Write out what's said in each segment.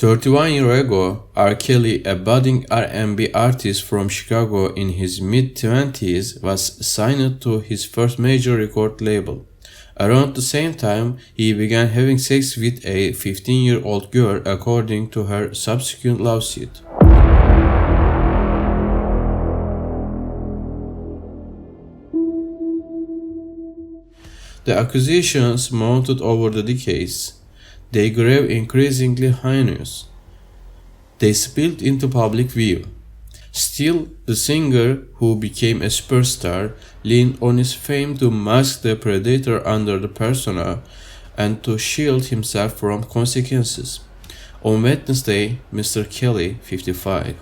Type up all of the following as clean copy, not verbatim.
31 years ago, R. Kelly, a budding R&B artist from Chicago in his mid-20s, was signed to his first major record label. Around the same time, he began having sex with a 15-year-old girl according to her subsequent lawsuit. The accusations mounted over the decades. They grew increasingly heinous. They spilled into public view. Still, the singer, who became a superstar, leaned on his fame to mask the predator under the persona and to shield himself from consequences. On Wednesday, Mr. Kelly, 55,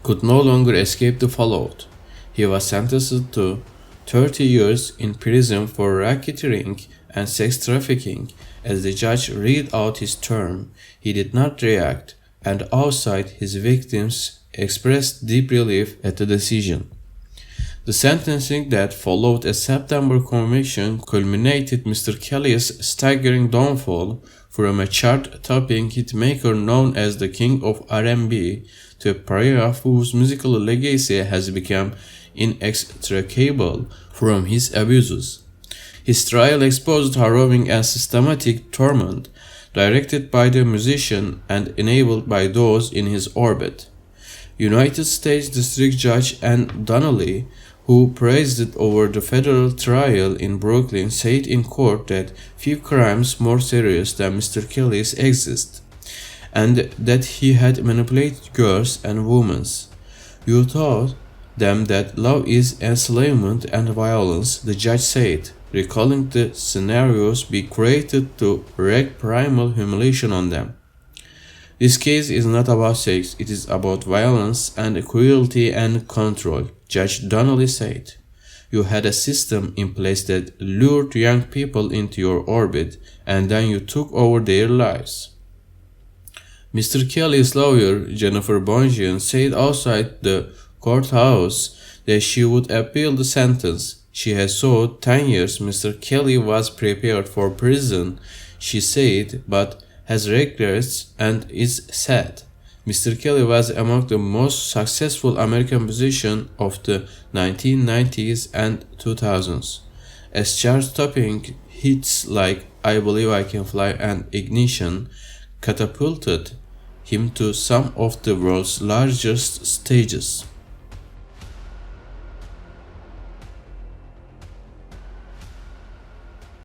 could no longer escape the fallout. He was sentenced to 30 years in prison for racketeering and sex trafficking. As the judge read out his term, he did not react, and outside his victims expressed deep relief at the decision. The sentencing that followed a September conviction culminated Mr. Kelly's staggering downfall from a chart-topping hitmaker known as the King of R&B to a pariah whose musical legacy has become inextricable from his abuses. His trial exposed harrowing and systematic torment directed by the musician and enabled by those in his orbit. United States District Judge Ann Donnelly, who presided over the federal trial in Brooklyn, said in court that few crimes more serious than Mr. Kelly's exist, and that he had manipulated girls and women. "You taught them that love is enslavement and violence," the judge said, recalling the scenarios be created to wreak primal humiliation on them. "This case is not about sex, it is about violence and cruelty and control," Judge Donnelly said. "You had a system in place that lured young people into your orbit, and then you took over their lives." Mr. Kelly's lawyer, Jennifer Bonjean, said outside the courthouse that she would appeal the sentence. She had sought 10 years. Mr. Kelly was prepared for prison, she said, but has regrets and is sad. Mr. Kelly was among the most successful American musicians of the 1990s and 2000s, as chart-topping hits like I Believe I Can Fly and Ignition catapulted him to some of the world's largest stages.